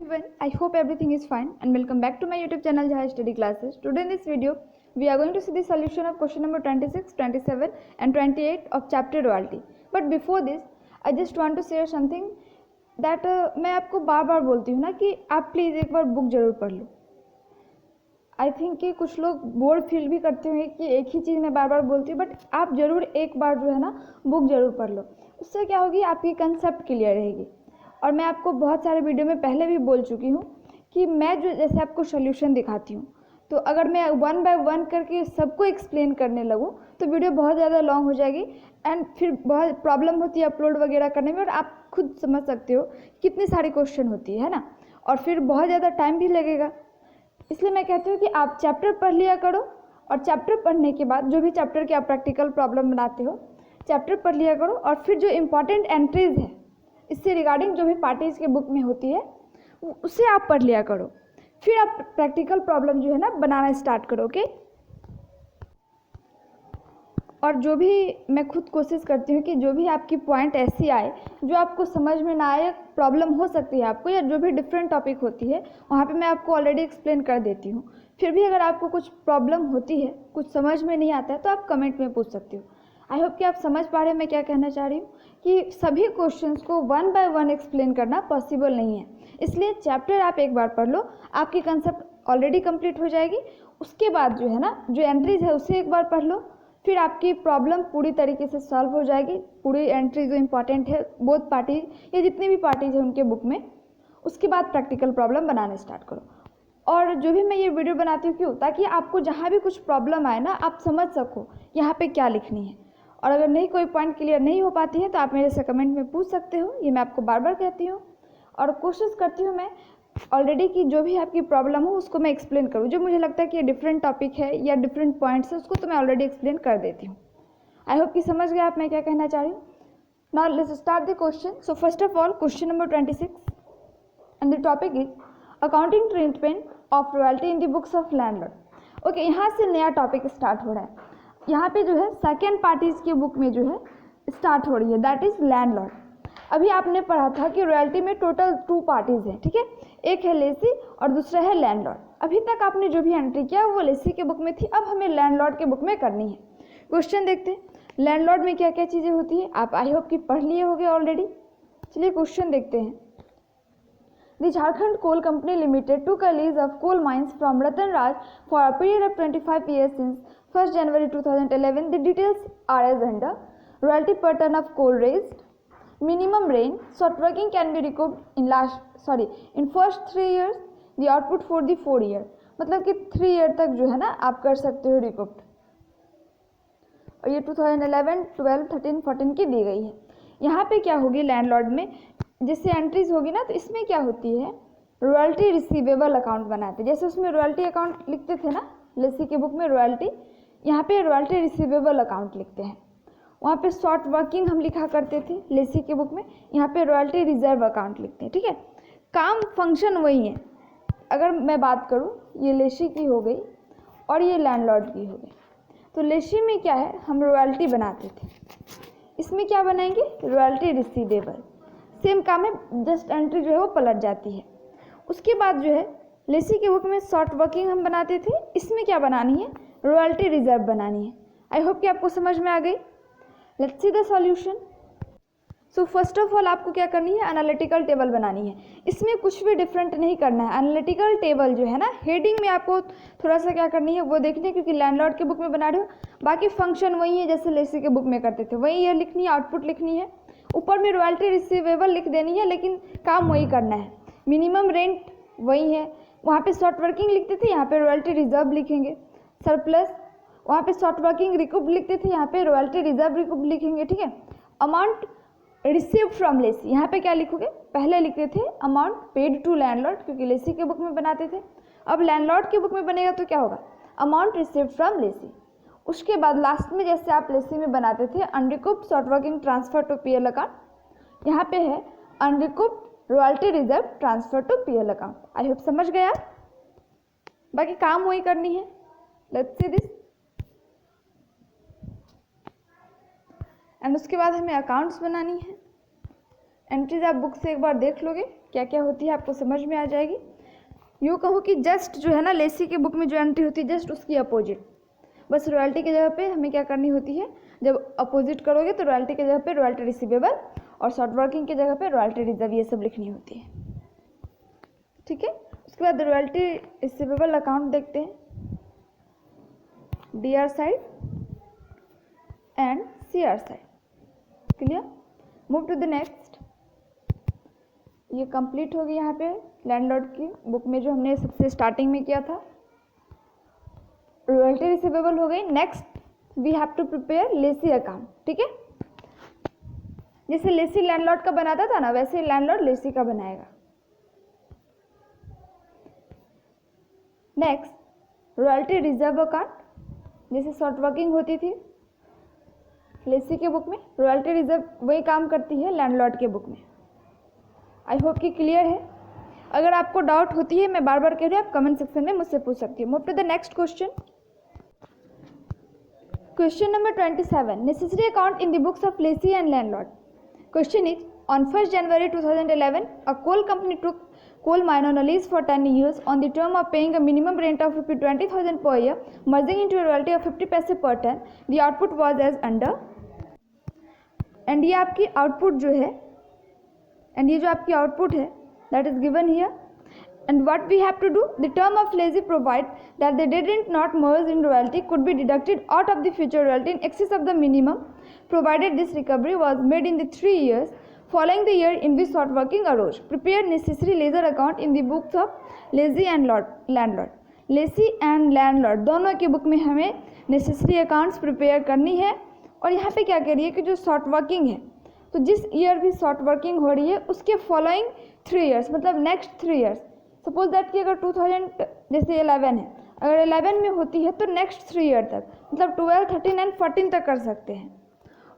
Everyone, I hope everything is fine and welcome back to my YouTube channel Jaya Study Classes. Today in this video, we are going to see the solution of question number 26, 27 and 28 of chapter royalty. But before this, I just want to share something that मैं आपको बार बार बोलती हूँ ना कि आप please एक बार book ज़रूर पढ़ लो. आई थिंक कि कुछ लोग बोर्ड फील भी करते हैं कि एक ही चीज़ मैं बार बार बोलती हूँ, बट आप ज़रूर एक बार जो है ना बुक ज़रूर पढ़ लो. उससे क्या होगी, आपकी कंसेप्ट क्लियर रहेगी. और मैं आपको बहुत सारे वीडियो में पहले भी बोल चुकी हूँ कि मैं जो जैसे आपको सोल्यूशन दिखाती हूँ, तो अगर मैं वन बाय वन करके सबको एक्सप्लेन करने लगूँ तो वीडियो बहुत ज़्यादा लॉन्ग हो जाएगी एंड फिर बहुत प्रॉब्लम होती है अपलोड वगैरह करने में. और आप खुद समझ सकते हो कितनी सारी क्वेश्चन होती है ना, और फिर बहुत ज़्यादा टाइम भी लगेगा. इसलिए मैं कहती हूँ कि आप चैप्टर पढ़ लिया करो, और चैप्टर पढ़ने के बाद जो भी चैप्टर के आप प्रैक्टिकल प्रॉब्लम बनाते हो चैप्टर पढ़ लिया करो, और फिर जो इम्पॉर्टेंट एंट्रीज है इससे रिगार्डिंग जो भी पार्टीज के बुक में होती है उसे आप पढ़ लिया करो. फिर आप प्रैक्टिकल प्रॉब्लम जो है ना बनाना स्टार्ट करो. ओके. और जो भी मैं खुद कोशिश करती हूँ कि जो भी आपकी पॉइंट ऐसी आए जो आपको समझ में ना आए, प्रॉब्लम हो सकती है आपको, या जो भी डिफरेंट टॉपिक होती है वहाँ पे मैं आपको ऑलरेडी एक्सप्लेन कर देती हूँ. फिर भी अगर आपको कुछ प्रॉब्लम होती है, कुछ समझ में नहीं आता है, तो आप कमेंट में पूछ सकते हो. आई होप कि आप समझ पा रहे हैं मैं क्या कहना चाह रही हूँ, कि सभी क्वेश्चंस को वन बाय वन एक्सप्लेन करना पॉसिबल नहीं है. इसलिए चैप्टर आप एक बार पढ़ लो, आपकी कंसेप्ट ऑलरेडी कंप्लीट हो जाएगी. उसके बाद जो है ना जो एंट्रीज है उसे एक बार पढ़ लो, फिर आपकी प्रॉब्लम पूरी तरीके से सॉल्व हो जाएगी. पूरी एंट्री जो इंपॉर्टेंट है बोथ पार्टीज या जितनी भी पार्टीज हैं उनके बुक में, उसके बाद प्रैक्टिकल प्रॉब्लम बनाने स्टार्ट करो. और जो भी मैं ये वीडियो बनाती हूँ क्यों, ताकि आपको जहाँ भी कुछ प्रॉब्लम आए ना आप समझ सको यहाँ पे क्या लिखनी है. और अगर नहीं कोई पॉइंट क्लियर नहीं हो पाती है तो आप मेरे से कमेंट में पूछ सकते हो. ये मैं आपको बार बार कहती हूँ, और कोशिश करती हूँ मैं ऑलरेडी कि जो भी आपकी प्रॉब्लम हो उसको मैं एक्सप्लेन करूँ. जो मुझे लगता है कि ये डिफरेंट टॉपिक है या डिफरेंट पॉइंट्स है उसको तो मैं ऑलरेडी एक्सप्लेन कर देती हूँ. आई होप कि समझ गए आप मैं क्या कहना चाह रही हूँ. Now let's start the question. So first of all question number 26 and the topic is accounting treatment of royalty in the books of landlord. Okay, यहाँ से नया टॉपिक स्टार्ट हो रहा है. यहाँ पे जो है सेकेंड पार्टीज की बुक में जो है स्टार्ट हो रही है, दैट इज लैंडलॉर्ड. अभी आपने पढ़ा था कि रॉयल्टी में टोटल 2 पार्टीज हैं, ठीक है. एक है लेसी और दूसरा है लैंडलॉर्ड. अभी तक आपने जो भी एंट्री किया वो लेसी के बुक में थी, अब हमें लैंडलॉर्ड के बुक में करनी है. क्वेश्चन देखते हैं लैंडलॉर्ड में क्या क्या चीज़ें होती है. आप आई होप कि पढ़ लिए होंगे ऑलरेडी. चलिए क्वेश्चन देखते हैं. The Jharkhand Coal Company Limited took a lease of coal mines from Ratan Raj for a period of 25 years since 1st January 2011. The details are as under: royalty per ton of coal raised, minimum rain, short working can be recouped in first 3 years, the output for the 4 year. मतलब कि 3 year तक जो है ना आप कर सकते हो रिकूप्ड. और ये 2011, 12, 13, 14 की दी गई है. यहाँ पे क्या होगी लैंडलॉर्ड में जैसे एंट्रीज होगी ना, तो इसमें क्या होती है रॉयल्टी रिसीवेबल अकाउंट बनाते हैं. जैसे उसमें रॉयल्टी अकाउंट लिखते थे ना लेसी के बुक में रॉयल्टी, यहाँ पे रॉयल्टी रिसीवेबल अकाउंट लिखते हैं. वहाँ पे शॉर्ट वर्किंग हम लिखा करते थे लेसी के बुक में, यहाँ पे रॉयल्टी रिजर्व अकाउंट लिखते हैं. ठीक है, काम फंक्शन वही है. अगर मैं बात करूँ ये लेसी की हो गई और ये लैंडलॉर्ड की हो गई, तो लेसी में क्या है हम रॉयल्टी बनाते थे, इसमें क्या बनाएंगे रॉयल्टी रिसीवेबल. सेम काम है, जस्ट एंट्री जो है वो पलट जाती है. उसके बाद जो है लेसी के बुक में शॉर्ट वर्किंग हम बनाते थे, इसमें क्या बनानी है रॉयल्टी रिजर्व बनानी है. आई होप कि आपको समझ में आ गई. Let's see the solution. So first of all आपको क्या करनी है एनालिटिकल टेबल बनानी है. इसमें कुछ भी डिफरेंट नहीं करना है. एनालिटिकल टेबल जो है ना हेडिंग में आपको थोड़ा सा क्या करनी है वो देखनी है, क्योंकि लैंडलॉर्ड के बुक में बना रहे हो. बाकी फंक्शन वही है जैसे लेसी के बुक में करते थे, वही ये लिखनी है, आउटपुट लिखनी है. ऊपर में रॉयल्टी रिसीवेबल लिख देनी है, लेकिन काम वही करना है. मिनिमम रेंट वही है, वहाँ पे शॉर्ट वर्किंग लिखते थे, यहाँ पे रॉयल्टी रिजर्व लिखेंगे. सरप्लस वहाँ पे शॉर्ट वर्किंग रिकूप लिखते थे, यहाँ पे रॉयल्टी रिजर्व रिकूप लिखेंगे. ठीक है, अमाउंट रिसीव्ड फ्रॉम लेसी, यहाँ पे क्या लिखोगे पहले लिखते थे अमाउंट पेड टू लैंडलॉर्ड, क्योंकि लेसी के बुक में बनाते थे. अब लैंडलॉर्ड के बुक में बनेगा तो क्या होगा अमाउंट रिसीव्ड फ्रॉम लेसी. उसके बाद लास्ट में जैसे आप लेसी में बनाते थे unrecouped short working transfer to PL account, यहाँ पे है unrecouped royalty reserve transfer to PL account. I hope समझ गया. बाकी काम वही करनी है. Let's see this. एंड उसके बाद हमें अकाउंट्स बनानी है. एंट्रीज आप बुक से एक बार देख लोगे क्या क्या होती है आपको समझ में आ जाएगी। यूँ कहूँ कि जस्ट जो है ना लेसी की बुक में जो एंट्री होती है जस्ट उसकी अपोजिट, बस रॉयल्टी की जगह पे हमें क्या करनी होती है, जब अपोजिट करोगे तो रॉयल्टी की जगह पे रॉयल्टी रिसीवेबल और शॉर्ट वर्किंग की जगह पे रॉयल्टी रिजर्व ये सब लिखनी होती है। ठीक है, उसके बाद रॉयल्टी रिसीवेबल अकाउंट देखते हैं, DR side and CR side. Clear, move to the next. ये कंप्लीट होगी यहाँ पे लैंडलॉर्ड की बुक में जो हमने सबसे स्टार्टिंग में किया था। रॉयल्टी रिसीवेबल हो गई। Next we have to prepare lessee account. ठीक है, जैसे लेसी लैंडलॉर्ड का बनाता था ना वैसे लैंडलॉर्ड लेसी का बनाएगा। नेक्स्ट रॉयल्टी रिजर्व अकाउंट, जैसे शॉर्ट वर्किंग होती थी लेसी के बुक में, रॉयल्टी रिजर्व वही काम करती है लैंडलॉर्ड के बुक में। आई होप कि क्लियर है। अगर आपको डाउट होती है मैं बार बार कह रही हूँ, आप कमेंट सेक्शन में मुझसे पूछ सकती हो। Move to the next question. Question number 27, necessary account in the books of lessee and landlord. Question is, on 1st January 2011 a coal company took coal mine on a lease for 10 years on the term of paying a minimum rent of ₹20,000 per year, merging into a royalty of 50 paise per ton. The output was as under, and ये आपकी output जो है, and ये जो आपकी output है that is given here, and what we have to do, the term of lease provide that the did not merge in royalty could be deducted out of the future royalty in excess of the minimum, provided this recovery was made in the 3 years following the year in which short working arose. Prepare necessary ledger account in the books of lessee and landlord. Lessee and landlord दोनों की book में हमें necessary accounts prepare करनी है। और यहाँ पे क्या कह रही है कि जो शॉर्ट वर्किंग है तो जिस ईयर भी शॉर्ट वर्किंग हो रही है उसके फॉलोइंग 3 ईयर्स, मतलब नेक्स्ट 3 ईयर्स। सपोज दैट कि अगर 2000 जैसे 11 है, अगर 11 में होती है तो नेक्स्ट 3 ईयर तक, मतलब 12, 13 एंड 14 तक कर सकते हैं।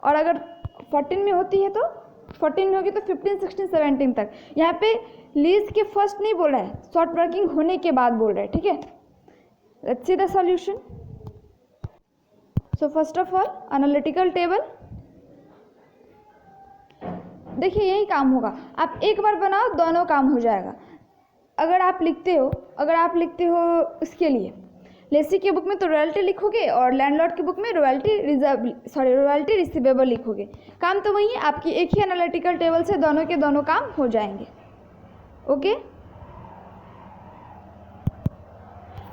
और अगर 14 में होती है तो 14 में होगी तो 15, 16, 17 तक। यहाँ पे लीज के फर्स्ट नहीं बोल रहा है, शॉर्ट वर्किंग होने के बाद बोल रहा है। ठीक है, let's see the solution. So first of all analytical table, देखिए यही काम होगा, आप एक बार बनाओ दोनों काम हो जाएगा। अगर आप लिखते हो इसके लिए लेसी की बुक में तो रॉयल्टी लिखोगे और लैंडलॉर्ड की बुक में रॉयल्टी रिसीवेबल लिखोगे, काम तो वही है, आपकी एक ही एनालिटिकल टेबल से दोनों के दोनों काम हो जाएंगे। ओके,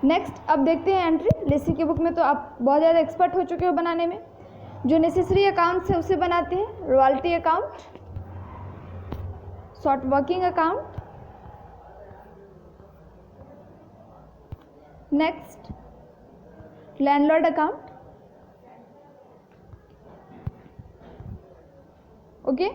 नेक्स्ट अब देखते हैं एंट्री। लेसी की बुक में तो आप बहुत ज़्यादा एक्सपर्ट हो चुके हो बनाने में। जो नेसेसरी अकाउंट्स है उसे बनाते हैं, royalty account, short working account, next landlord account. Okay,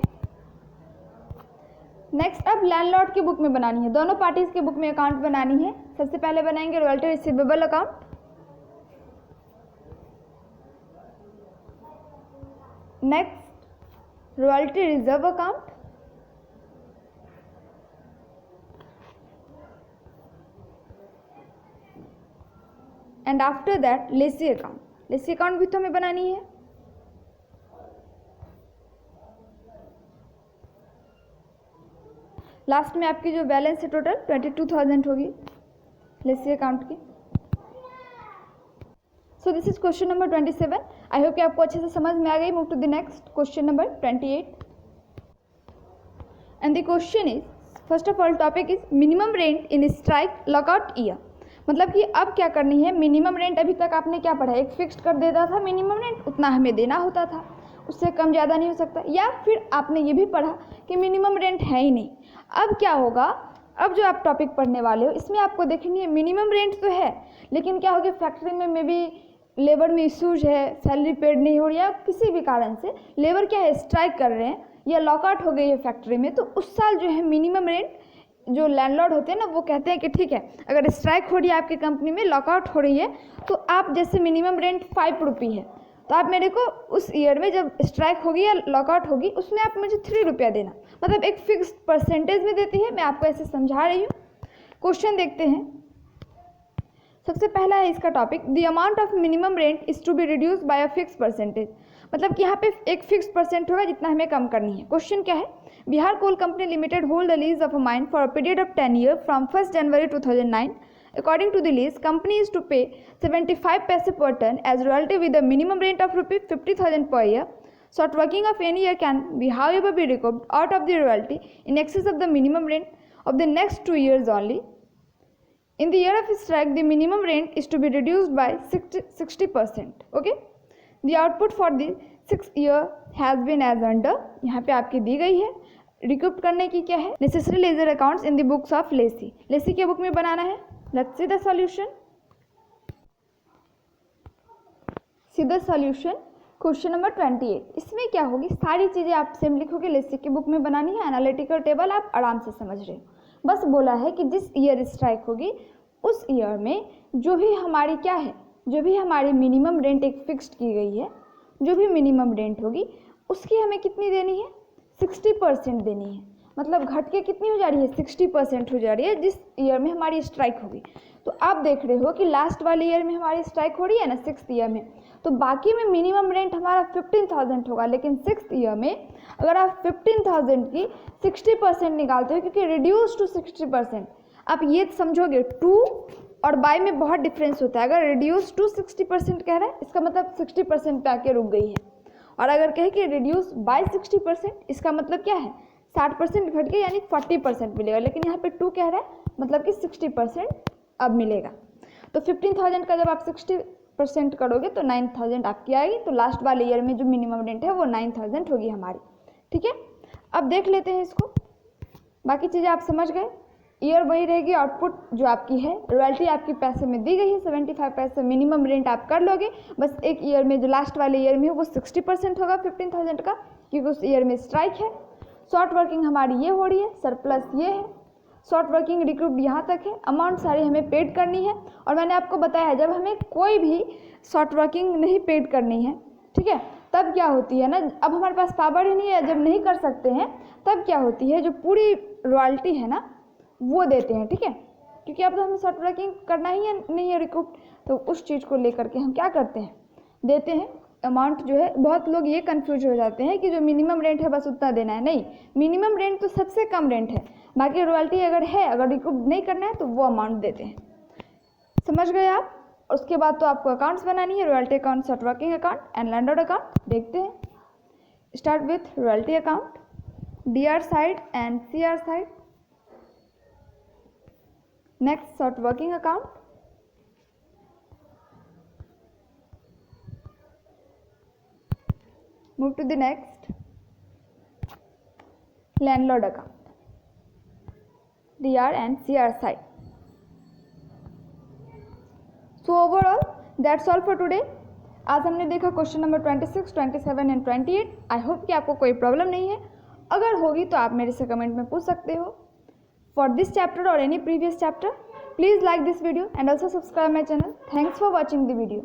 next अब लैंडलॉर्ड की बुक में बनानी है, दोनों पार्टीज की बुक में अकाउंट बनानी है। सबसे पहले बनाएंगे royalty receivable account, next royalty reserve account, and after that lessee account. Lessee account भी तो हमें बनानी है। लास्ट में आपकी जो बैलेंस है टोटल 22,000 होगी लेसी अकाउंट की। So this is question number 27। I hope कि आपको अच्छे से समझ में आ गई। Move to the next question number 28 and the question is, first of all topic is minimum rent in strike lockout year. मतलब कि अब क्या करनी है, मिनिमम रेंट अभी तक आपने क्या पढ़ा, एक फिक्स्ड कर देता था मिनिमम रेंट, उतना हमें देना होता था, उससे कम ज़्यादा नहीं हो सकता। या फिर आपने ये भी पढ़ा कि मिनिमम रेंट है ही नहीं। अब क्या होगा, अब जो आप टॉपिक पढ़ने वाले हो इसमें आपको देखनी है मिनिमम रेंट तो है, लेकिन क्या हो गया फैक्ट्री में मे बी लेबर में इशूज है, सैलरी पेड नहीं हो रही है, किसी भी कारण से लेबर क्या है स्ट्राइक कर रहे हैं या लॉकआउट हो गई है फैक्ट्री में, तो उस साल जो है मिनिमम रेंट जो लैंडलॉर्ड होते हैं ना वो कहते हैं कि ठीक है अगर स्ट्राइक हो रही है आपकी कंपनी में, लॉकआउट हो रही है, तो आप जैसे मिनिमम रेंट 5 रुपये है तो आप मेरे को उस ईयर में जब स्ट्राइक होगी या लॉकआउट होगी उसमें आप मुझे 3 रुपया देना, मतलब एक फिक्स परसेंटेज में देती है। मैं आपको ऐसे समझा रही हूँ। क्वेश्चन देखते हैं। सबसे पहला है इसका topic, the amount of minimum rent is to be reduce by a fix percentage. मतलब कि यहाँ पे एक फिक्स परसेंट होगा जितना हमें कम करनी है। क्वेश्चन क्या है, Bihar Coal Company Limited hold the lease of a mine for a period of 10 years from 1st January 2009. According to the lease, company is to pay 75 paise per ton as royalty with a minimum rent of rupees 50,000 per year. Short working of any year can be however be recouped out of the royalty in excess of the minimum rent of the next 2 years only. In the year of strike, the minimum rent is to be reduced by 60%. Okay. The output for the 6th year has been as under. यहाँ पे आपकी दी गई है. Recoup करने की क्या है? Necessary ledger accounts in the books of lessee. Lessee के बुक में बनाना है. Let's see the solution. See the solution. Question number 28. इसमें क्या होगी? सारी चीज़ें आप सेम लिखोगे. लेसी की बुक में बनानी है. एनालिटिकल टेबल आप आराम से समझ रहे हो. बस बोला है कि जिस ईयर स्ट्राइक होगी उस ईयर में जो भी हमारी क्या है, जो भी हमारी मिनिमम रेंट एक फिक्स्ड की गई है, जो भी मिनिमम रेंट होगी उसकी हमें कितनी देनी है? 60% देनी है. मतलब घट के कितनी हो जा रही है? 60% हो जा रही है जिस ईयर में हमारी स्ट्राइक होगी. तो आप देख रहे हो कि लास्ट वाले ईयर में हमारी स्ट्राइक हो रही है ना, 6th ईयर में, तो बाकी में मिनिमम रेंट हमारा 15,000 होगा. लेकिन 6th ईयर में अगर आप 15,000 की 60% निकालते हो, क्योंकि रिड्यूस टू 60%, आप ये समझोगे 2 और बाय में बहुत डिफरेंस होता है. अगर रिड्यूस टू 60% कह रहा है इसका मतलब 60% पे आके रुक गई है, और अगर कहे कि रिड्यूस बाय 60% इसका मतलब क्या है? 60% घट के यानी 40% मिलेगा. लेकिन यहाँ पे 2 कह रहा है मतलब कि 60% अब मिलेगा. तो 15,000 का जब आप 60% करोगे तो 9,000 आपकी आएगी. तो लास्ट वाले ईयर में जो मिनिमम रेंट है वो 9,000 होगी हमारी. ठीक है. अब देख लेते हैं इसको. बाकी चीज़ें आप समझ गए. ईयर वही रहेगी. आउटपुट जो आपकी है, रॉयल्टी आपकी पैसे में दी गई है 75 पैसे. मिनिमम रेंट आप कर लोगे. बस एक ईयर में जो लास्ट वाले ईयर में है वो 60% होगा 15,000 का, क्योंकि उस ईयर में स्ट्राइक है. शॉर्ट वर्किंग हमारी ये हो रही है, सरप्लस ये है. शॉर्ट वर्किंग रिक्रूट यहाँ तक है. अमाउंट सारी हमें पेड करनी है. और मैंने आपको बताया है जब हमें कोई भी शॉर्ट वर्किंग नहीं पेड करनी है, ठीक है, तब क्या होती है ना, अब हमारे पास पावर ही नहीं है, जब नहीं कर सकते हैं तब क्या होती है, जो पूरी रॉयल्टी है ना वो देते हैं. ठीक है. क्योंकि अब तो हमें शॉर्ट वर्किंग करना ही है नहीं है रिकूप, तो उस चीज़ को लेकर के हम क्या करते हैं, देते हैं. अमाउंट जो है, बहुत लोग ये कंफ्यूज हो जाते हैं कि जो मिनिमम रेंट है बस उतना देना है. नहीं, मिनिमम रेंट तो सबसे कम रेंट है. बाकी रॉयल्टी अगर है, अगर रिकूप नहीं करना है तो वो अमाउंट देते हैं. समझ गए आप. उसके बाद तो आपको अकाउंट्स बनानी है. Royalty account, short working account and landlord account. देखते हैं. Start with royalty account, DR side and CR side. Next, short working account. Move to the next, landlord account, DR and CR side. So overall, that's all for today. आज हमने देखा question number 26, 27 and 28. I hope कि आपको कोई problem नहीं है. अगर होगी तो आप मेरे से कमेंट में पूछ सकते हो. For this chapter or any previous chapter, please like this video and also subscribe my channel. Thanks for watching the video.